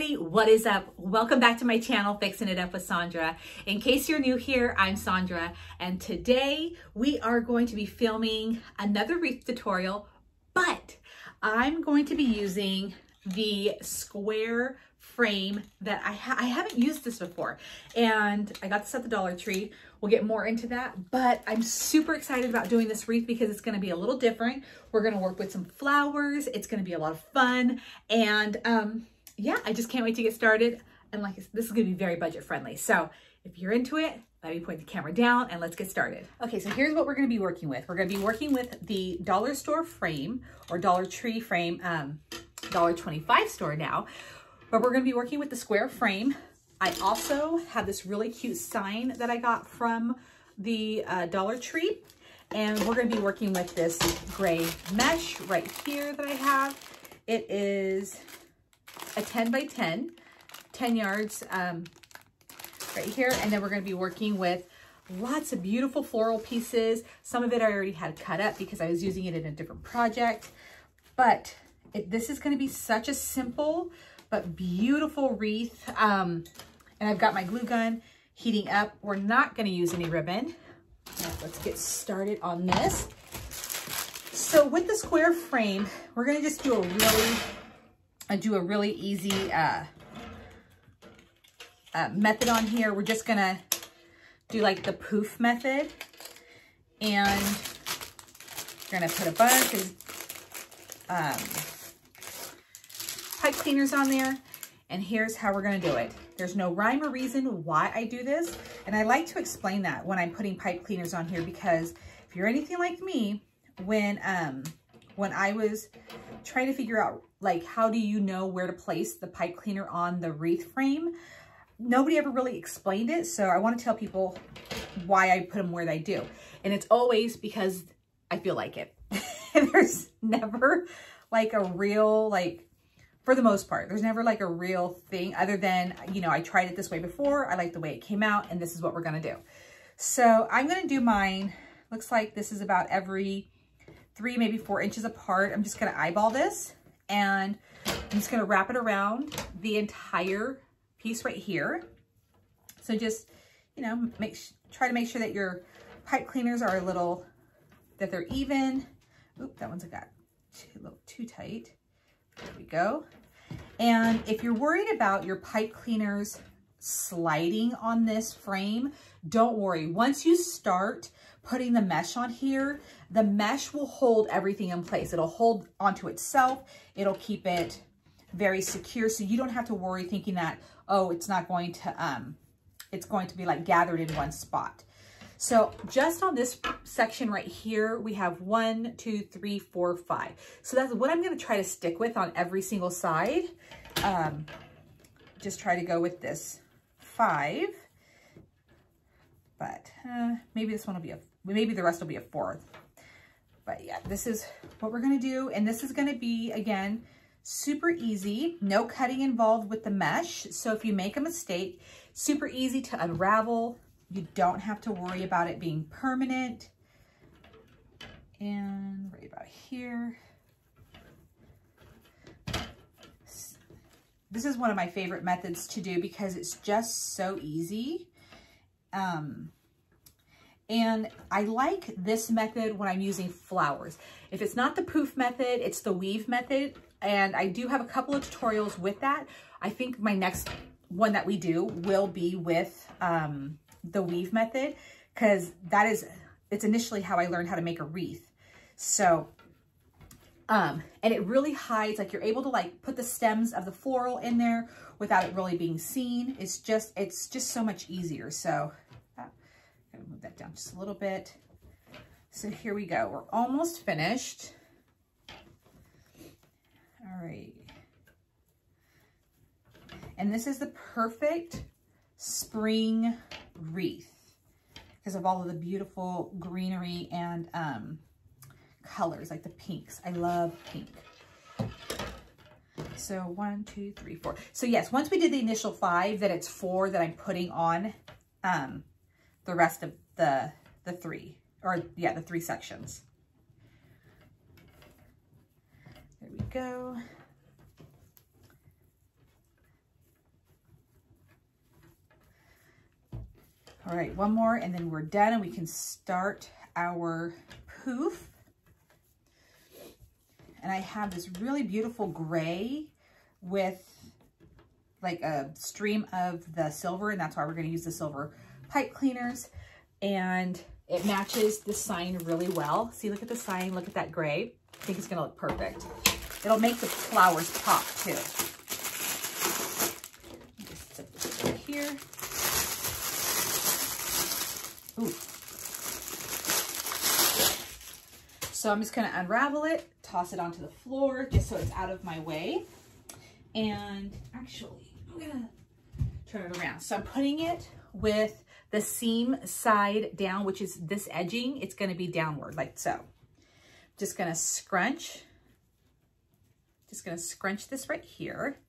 Hey, what is up? Welcome back to my channel, Fixing It Up with Sandra. In case you're new here, I'm Sandra, and today we are going to be filming another wreath tutorial, but I'm going to be using the square frame that I haven't used this before, and I got this at the Dollar Tree. We'll get more into that, but I'm super excited about doing this wreath because it's going to be a little different. We're going to work with some flowers. It's going to be a lot of fun, and yeah, I just can't wait to get started. And like, this is going to be very budget friendly. So if you're into it, let me point the camera down and let's get started. Okay, so here's what we're going to be working with. We're going to be working with the dollar store frame or Dollar Tree frame, $1.25 store now, but we're going to be working with the square frame. I also have this really cute sign that I got from the Dollar Tree, and we're going to be working with this gray mesh right here that I have. It is a 10 by 10 yards right here. And then we're going to be working with lots of beautiful floral pieces. Some of it I already had cut up because I was using it in a different project. But this is going to be such a simple but beautiful wreath. And I've got my glue gun heating up. We're not going to use any ribbon. Now, let's get started on this. So with the square frame, we're going to just do a really easy method on here. We're just gonna do like the poof method, and we're gonna put a bunch of pipe cleaners on there, and here's how we're gonna do it. There's no rhyme or reason why I do this, and I like to explain that when I'm putting pipe cleaners on here, because if you're anything like me, when I was trying to figure out, like, how do you know where to place the pipe cleaner on the wreath frame, nobody ever really explained it. So I want to tell people why I put them where they do. And it's always because I feel like it. And there's never like a real, like, for the most part, there's never like a real thing other than, you know, I tried it this way before. I like the way it came out, and this is what we're going to do. So I'm going to do mine. Looks like this is about every 3, maybe 4 inches apart. I'm just going to eyeball this, and I'm just going to wrap it around the entire piece right here. So just, you know, try to make sure that your pipe cleaners are that they're even. Oop, that one's got a little too tight. There we go. And if you're worried about your pipe cleaners sliding on this frame, don't worry. Once you start putting the mesh on here, the mesh will hold everything in place. It'll hold onto itself. It'll keep it very secure. So you don't have to worry thinking that, oh, it's going to be like gathered in one spot. So just on this section right here, we have 1, 2, 3, 4, 5. So that's what I'm going to try to stick with on every single side. Just try to go with this 5. But maybe this one will be maybe the rest will be a 4th. But yeah, this is what we're going to do. And this is going to be, again, super easy. No cutting involved with the mesh. So if you make a mistake, super easy to unravel. You don't have to worry about it being permanent. And right about here. This is one of my favorite methods to do because it's just so easy. And I like this method when I'm using flowers. If it's not the poof method, it's the weave method. And I do have a couple of tutorials with that. I think my next one that we do will be with the weave method, because it's initially how I learned how to make a wreath. So, and it really hides, like, you're able to like put the stems of the floral in there without it really being seen. It's just so much easier. So I'm gonna move that down just a little bit. So here we go. We're almost finished. All right. And this is the perfect spring wreath because of all of the beautiful greenery and colors, like the pinks. I love pink. So 1, 2, 3, 4. So yes, once we did the initial 5, then it's 4 that I'm putting on the rest of the 3, or yeah, the 3 sections. There we go. All right, one more and then we're done and we can start our poof. And I have this really beautiful gray with like a stream of the silver, and that's why we're going to use the silver pipe cleaners. And it matches the sign really well. See, look at the sign, look at that gray. I think it's going to look perfect. It'll make the flowers pop too. Just set this over here. Ooh. So I'm just going to unravel it, toss it onto the floor just so it's out of my way. And actually, I'm going to turn it around. So I'm putting it with the seam side down, which is this edging. It's going to be downward like so. Just going to scrunch. Just going to scrunch this right here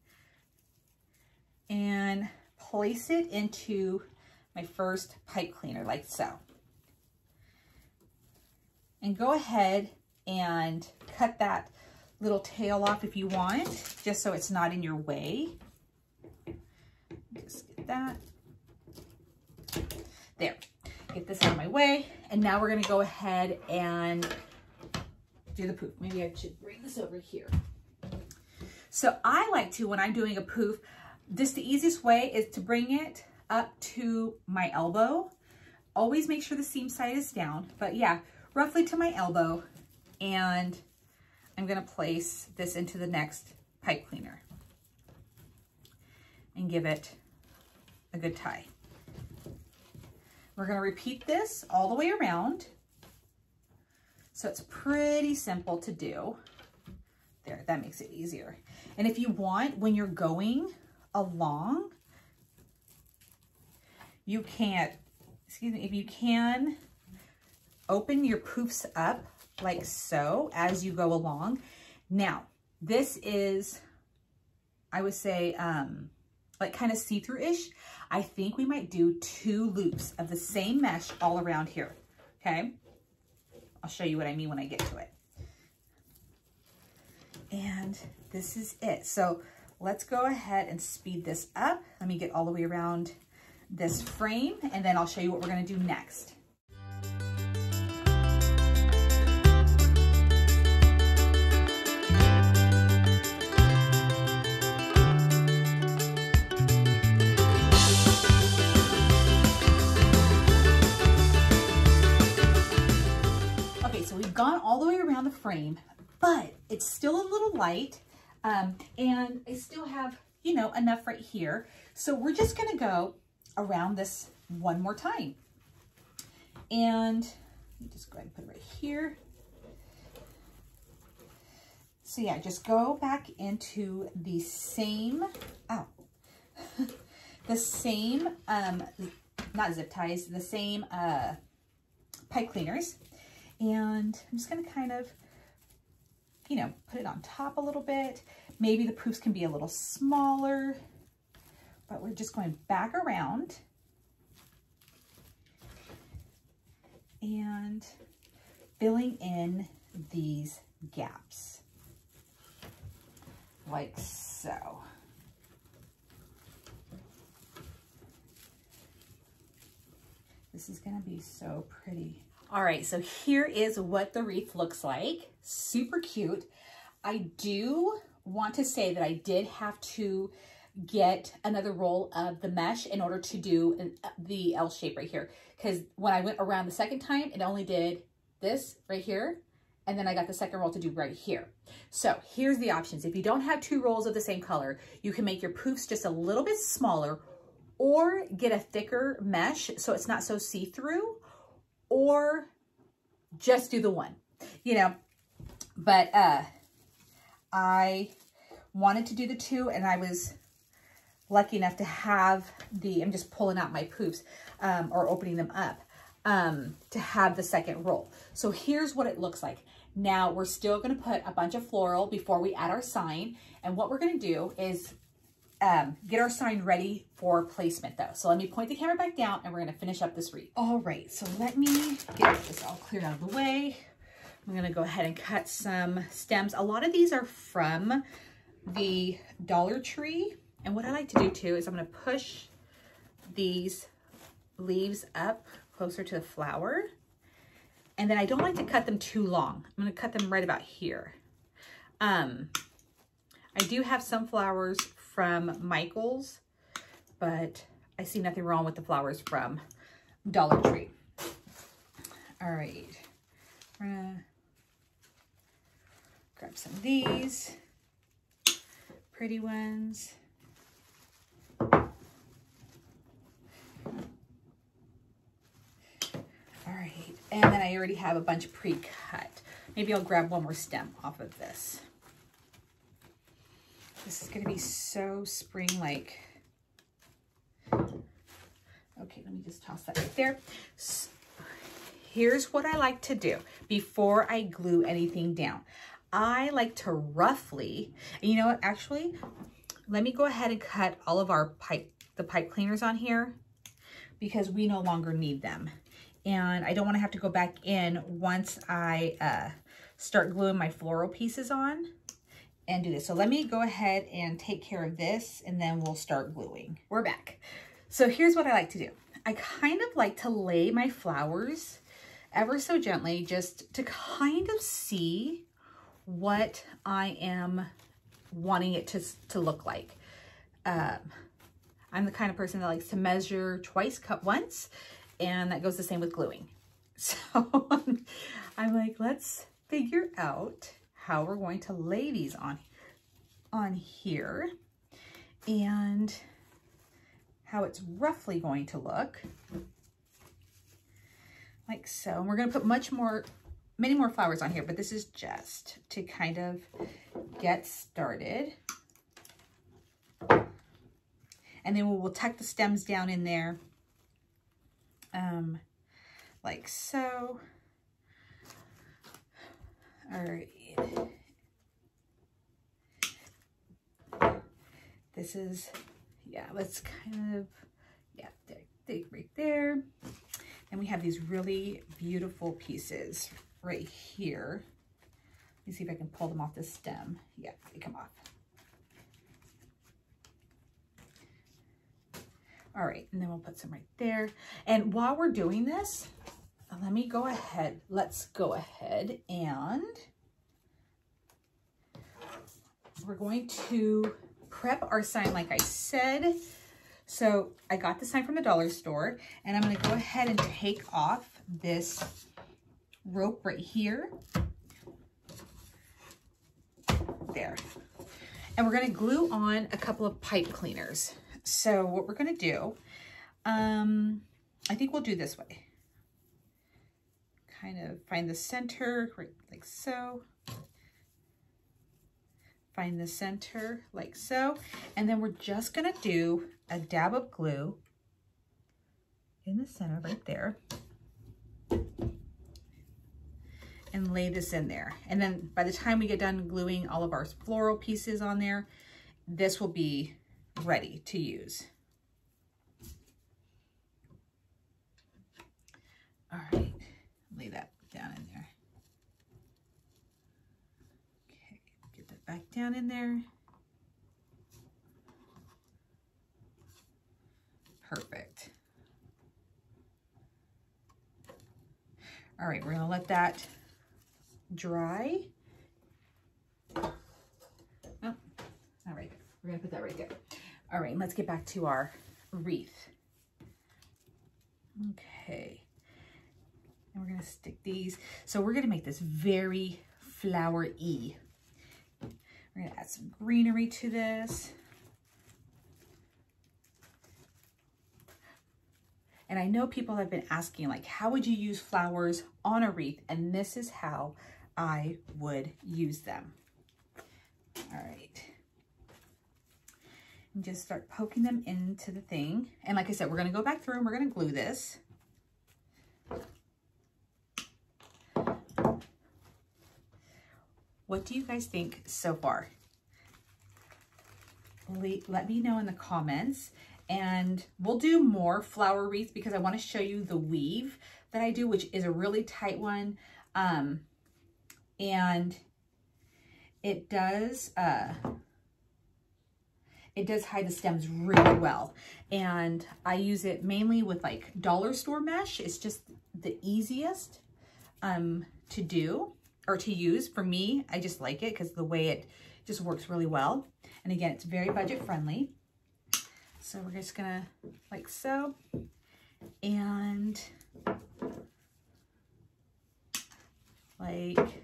and place it into my first pipe cleaner like so. And go ahead and cut that little tail off if you want, just so it's not in your way. Just get that. There. Get this out of my way. And now we're going to go ahead and do the poof. Maybe I should bring this over here. So I like to, when I'm doing a poof, just the easiest way is to bring it up to my elbow. Always make sure the seam side is down, but yeah, roughly to my elbow. And I'm going to place this into the next pipe cleaner and give it a good tie. We're going to repeat this all the way around. So it's pretty simple to do. There, that makes it easier. And if you want, when you're going along, you can't, excuse me, if you can open your poofs up like so as you go along. Now, this is, I would say, like kind of see-through-ish. I think we might do 2 loops of the same mesh all around here, okay? I'll show you what I mean when I get to it. And this is it. So let's go ahead and speed this up. Let me get all the way around this frame, and then I'll show you what we're gonna do next. Okay, so we've gone all the way around the frame, but it's still a little light, and I still have, you know, enough right here. So we're just gonna go around this one more time. And let me just go ahead and put it right here. So yeah, just go back into the same, the same, not zip ties, the same pipe cleaners. And I'm just gonna kind of, you know, put it on top a little bit. Maybe the poofs can be a little smaller, but we're just going back around and filling in these gaps like so. This is gonna be so pretty. All right, so here is what the wreath looks like. Super cute. I do want to say that I did have to get another roll of the mesh in order to do the L shape right here. Because when I went around the second time, it only did this right here. And then I got the second roll to do right here. So here's the options. If you don't have 2 rolls of the same color, you can make your poofs just a little bit smaller, or get a thicker mesh so it's not so see-through, or just do the one, you know. But I wanted to do the 2, and I was lucky enough to have the, I'm just pulling out my poofs or opening them up to have the second roll. So here's what it looks like. Now we're still gonna put a bunch of floral before we add our sign. And what we're gonna do is get our sign ready for placement though. So let me point the camera back down and we're gonna finish up this wreath. All right, so let me get this all cleared out of the way. I'm gonna go ahead and cut some stems. A lot of these are from the Dollar Tree. And what I like to do too is I'm gonna push these leaves up closer to the flower. And then I don't like to cut them too long. I'm gonna cut them right about here. I do have some flowers from Michael's, but I see nothing wrong with the flowers from Dollar Tree. All right, we're gonna grab some of these pretty ones. All right, and then I already have a bunch pre-cut. Maybe I'll grab one more stem off of this. This is gonna be so spring-like. Okay, let me just toss that right there. So, here's what I like to do before I glue anything down. I like to roughly, and you know what, actually, let me go ahead and cut all of our the pipe cleaners on here because we no longer need them. And I don't want to have to go back in once I start gluing my floral pieces on and do this. So let me go ahead and take care of this and then we'll start gluing. We're back. So here's what I like to do. I kind of like to lay my flowers ever so gently just to kind of see what I am wanting it to look like. I'm the kind of person that likes to measure twice, cut once, and that goes the same with gluing. So I'm like, let's figure out how we're going to lay these on here and how it's roughly going to look. Like so. And we're going to put many more flowers on here, but this is just to kind of get started. And then we'll tuck the stems down in there, like so. All right. This is, yeah, let's kind of, yeah, right there. And we have these really beautiful pieces right here. Let me see if I can pull them off the stem. Yeah, they come off. All right, and then we'll put some right there. And while we're doing this, let me go ahead. Let's go ahead and we're going to prep our sign like I said. So I got the sign from the dollar store and I'm going to go ahead and take off this rope right here. There. And we're going to glue on a couple of pipe cleaners. So what we're going to do, I think we'll do this way. Kind of find the center, right, like so. Find the center, like so. And then we're just going to do a dab of glue in the center right there. And lay this in there. And then by the time we get done gluing all of our floral pieces on there, this will be ready to use. All right, lay that down in there. Okay, get that back down in there. Perfect. All right, we're gonna let that dry. Oh, all right, we're gonna put that right there. All right, let's get back to our wreath. Okay, and we're gonna stick these. So we're gonna make this very flowery. We're gonna add some greenery to this. And I know people have been asking, like, how would you use flowers on a wreath? And this is how I would use them. All right. And just start poking them into the thing. And like I said, we're going to go back through and we're going to glue this. What do you guys think so far? Let me know in the comments. And we'll do more flower wreaths because I want to show you the weave that I do, which is a really tight one. And it it does hide the stems really well. And I use it mainly with like dollar store mesh. It's just the easiest to do or to use. For me, I just like it because the way it just works really well. And again, it's very budget friendly. So we're just gonna like so, and like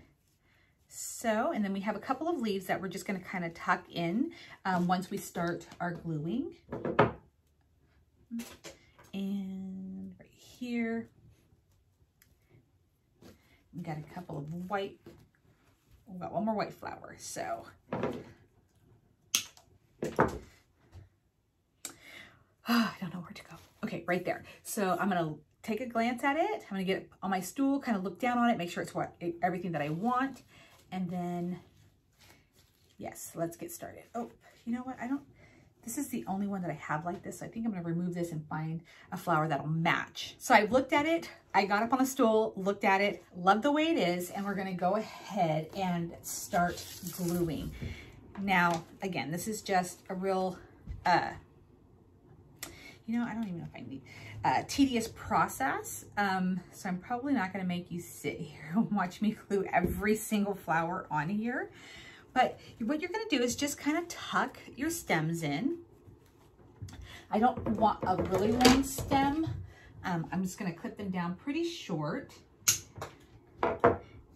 so, and then we have a couple of leaves that we're just going to kind of tuck in once we start our gluing. And right here, we got a couple of white, we've got one more white flower. So I don't know where to go. Okay, right there. So I'm going to take a glance at it. I'm going to get it on my stool, kind of look down on it, make sure it's everything that I want. And then, yes, let's get started. Oh, you know what? This is the only one that I have like this. So I think I'm going to remove this and find a flower that'll match. So I've looked at it. I got up on the stool, looked at it, love the way it is. And we're going to go ahead and start gluing. Now, again, this is just a real, you know, I don't even know if I need tedious process. So I'm probably not going to make you sit here and watch me glue every single flower on here. But what you're going to do is just kind of tuck your stems in. I don't want a really long stem. I'm just going to clip them down pretty short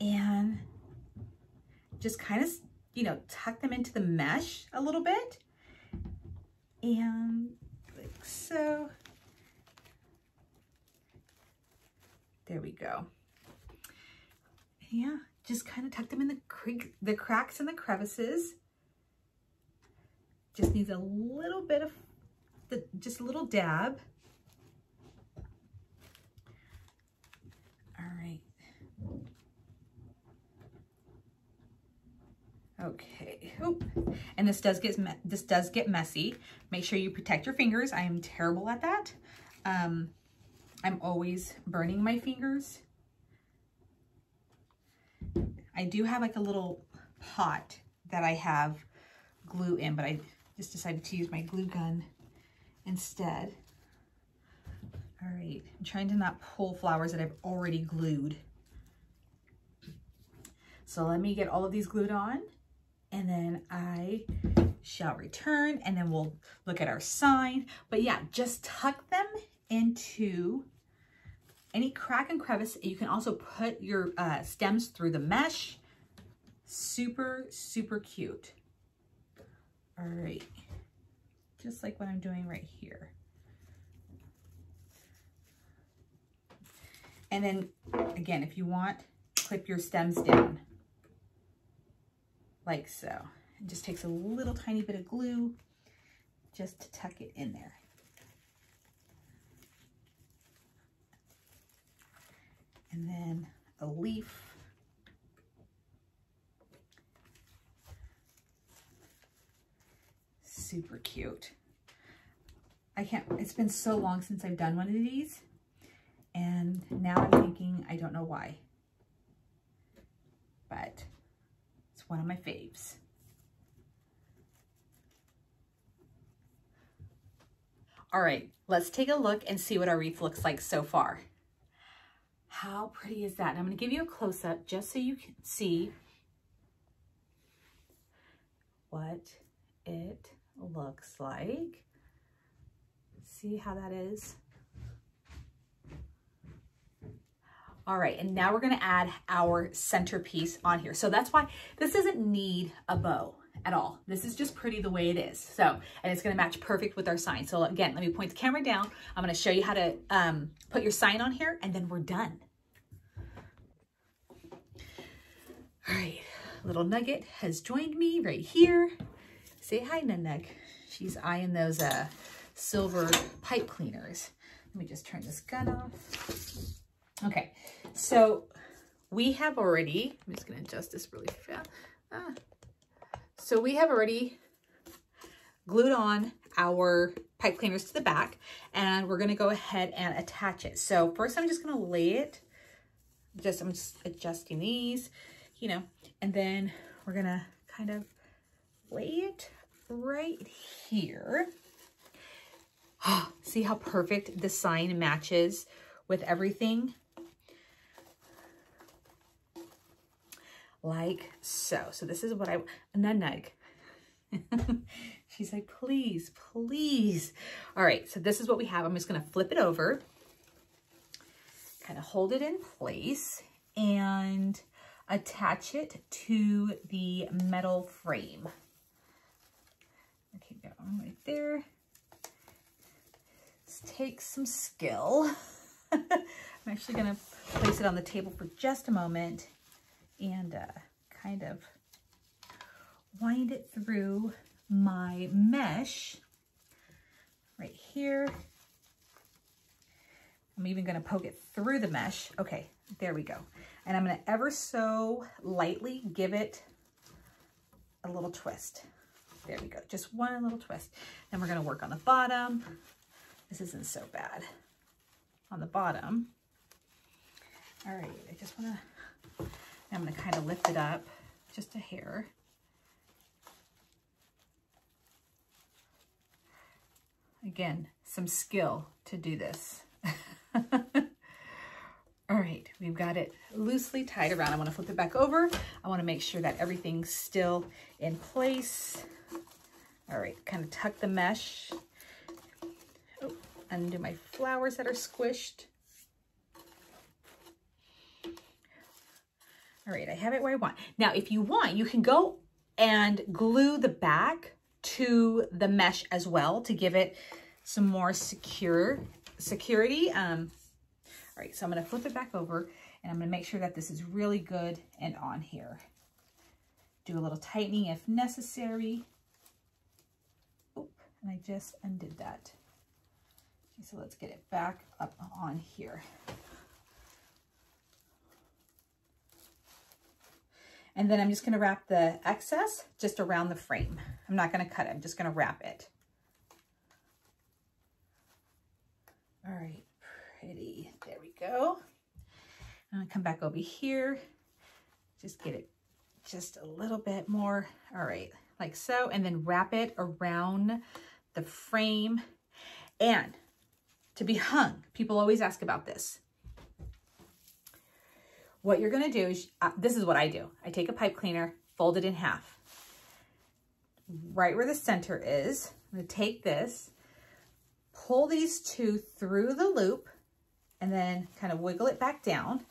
and just kind of, you know, tuck them into the mesh a little bit. And like so. There we go. Yeah, just kind of tuck them in the cracks and the crevices. Just needs a little bit of, just a little dab. All right. Okay. Oop. And this does get messy. Make sure you protect your fingers. I am terrible at that. I'm always burning my fingers. I do have like a little pot that I have glue in, but I just decided to use my glue gun instead. All right, I'm trying to not pull flowers that I've already glued. So let me get all of these glued on, and then I shall return, and then we'll look at our sign. But yeah, just tuck them into any crack and crevice. You can also put your stems through the mesh. Super, super cute. All right, just like what I'm doing right here. And then again, if you want, clip your stems down like so. It just takes a little tiny bit of glue just to tuck it in there. And then a leaf. Super cute. It's been so long since I've done one of these. And now I'm thinking, I don't know why. But it's one of my faves. All right, let's take a look and see what our wreath looks like so far. How pretty is that? And I'm going to give you a close-up just so you can see what it looks like. See how that is? All right, and now we're going to add our centerpiece on here. So that's why this doesn't need a bow at all. This is just pretty the way it is. So, and it's going to match perfect with our sign. So again, let me point the camera down. I'm going to show you how to put your sign on here, and then we're done. All right, little Nugget has joined me right here. Say hi, Nug. She's eyeing those silver pipe cleaners. Let me just turn this gun off. Okay, so we have already, I'm just going to adjust this really fast. So we have already glued on our pipe cleaners to the back, and we're going to go ahead and attach it. So first I'm just going to lay it, I'm just adjusting these, you know, and then we're going to kind of lay it right here. See how perfect the sign matches with everything? Like so. So this is what Nug. She's like, please, please. All right, so this is what we have. I'm just gonna flip it over, kind of hold it in place and attach it to the metal frame. Okay, got one right there. This takes some skill. I'm actually gonna place it on the table for just a moment and kind of wind it through my mesh right here. I'm even gonna poke it through the mesh. Okay, there we go. And I'm gonna ever so lightly give it a little twist. There we go, just one little twist. Then we're gonna work on the bottom. This isn't so bad. On the bottom. All right, I just wanna, I'm gonna kind of lift it up just a hair. Again, some skill to do this. All right, we've got it loosely tied around. I want to flip it back over. I want to make sure that everything's still in place. All right, kind of tuck the mesh. Oh, undo my flowers that are squished. All right, I have it where I want. Now, if you want, you can go and glue the back to the mesh as well to give it some more security. All right, so I'm gonna flip it back over and I'm gonna make sure that this is really good and on here. Do a little tightening if necessary. Oh, and I just undid that. Okay, so let's get it back up on here. And then I'm just gonna wrap the excess just around the frame. I'm not gonna cut it, I'm just gonna wrap it. All right, pretty, there we go. I'm gonna come back over here, just get it just a little bit more. All right, like so, and then wrap it around the frame. And to be hung, people always ask about this. What you're gonna do is, this is what I do. I take a pipe cleaner, fold it in half. Right where the center is, I'm gonna take this, pull these two through the loop, and then kind of wiggle it back down.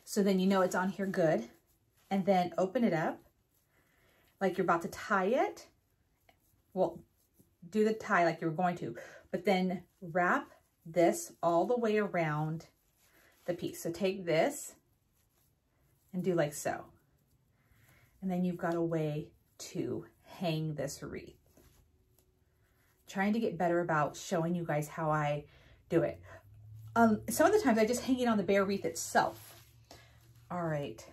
So then you know it's on here good. And then open it up like you're about to tie it. Well, do the tie like you're going to, but then wrap this all the way around the piece. So take this and do like so. And then you've got a way to hang this wreath. Trying to get better about showing you guys how I do it. Some of the times I just hang it on the bare wreath itself. All right,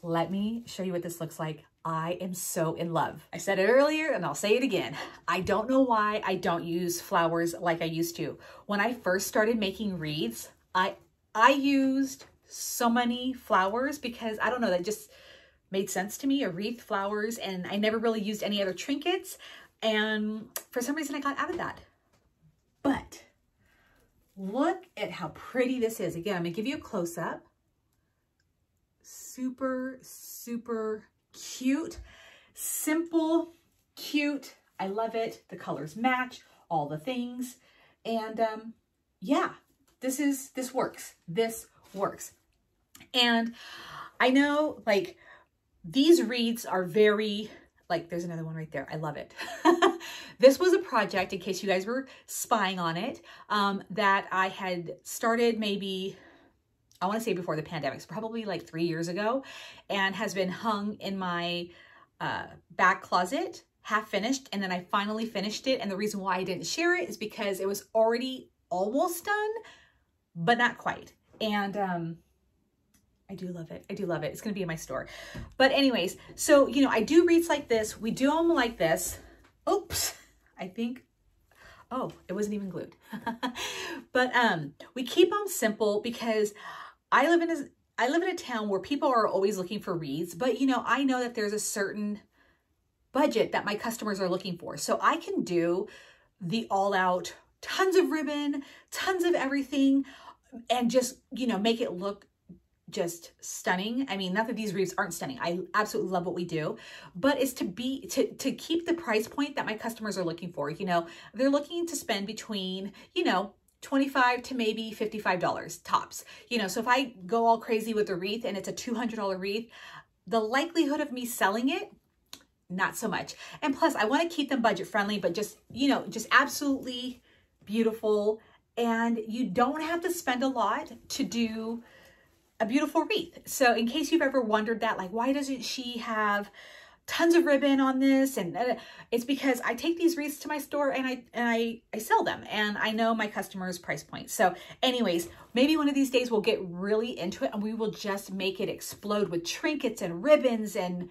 let me show you what this looks like. I am so in love. I said it earlier and I'll say it again. I don't know why I don't use flowers like I used to. When I first started making wreaths, I used so many flowers because I don't know, that just made sense to me, a wreath, flowers, and I never really used any other trinkets. And for some reason I got out of that. But look at how pretty this is. Again, I'm gonna give you a close-up. Super, super cute, simple, cute. I love it. The colors match, all the things. And yeah, this works. This works. And I know like these wreaths are very, like there's another one right there. I love it. This was a project, in case you guys were spying on it, that I had started maybe, I want to say before the pandemic, so probably like 3 years ago, and has been hung in my back closet, half finished. And then I finally finished it. And the reason why I didn't share it is because it was already almost done, but not quite. And I do love it. I do love it. It's going to be in my store. But anyways, so, you know, I do wreaths like this. We do them like this. Oops, I think, oh, it wasn't even glued. But we keep them simple because I live in a town where people are always looking for wreaths. But, you know, I know that there's a certain budget that my customers are looking for. So I can do the all out, tons of ribbon, tons of everything, and just, you know, make it look just stunning. I mean, not that these wreaths aren't stunning. I absolutely love what we do, but it's to keep the price point that my customers are looking for. You know, they're looking to spend between, you know, $25 to maybe $55 tops. You know, so if I go all crazy with a wreath and it's a $200 wreath, the likelihood of me selling it, not so much. And plus I want to keep them budget friendly, but just, you know, just absolutely beautiful. And you don't have to spend a lot to do a beautiful wreath. So in case you've ever wondered that, like, why doesn't she have tons of ribbon on this? And it's because I take these wreaths to my store and I sell them, and I know my customers' price point. So anyways, maybe one of these days we'll get really into it and we will just make it explode with trinkets and ribbons and,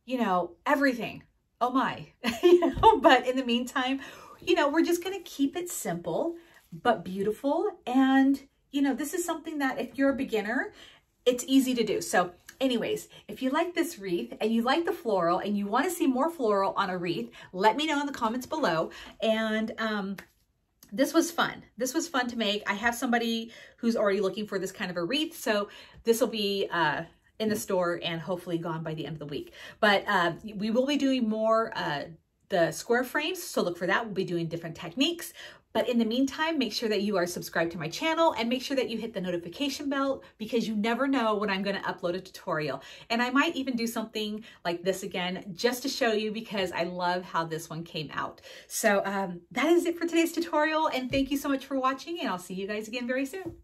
you know, everything. Oh my, you know, but in the meantime, you know, we're just going to keep it simple, but beautiful. And, you know, this is something that if you're a beginner, it's easy to do. So anyways, if you like this wreath and you like the floral and you want to see more floral on a wreath, let me know in the comments below. And this was fun. This was fun to make. I have somebody who's already looking for this kind of a wreath. So this will be in the store and hopefully gone by the end of the week. But we will be doing more the square frames. So look for that. We'll be doing different techniques. But in the meantime, make sure that you are subscribed to my channel and make sure that you hit the notification bell, because you never know when I'm going to upload a tutorial. And I might even do something like this again, just to show you, because I love how this one came out. So that is it for today's tutorial. And thank you so much for watching, and I'll see you guys again very soon.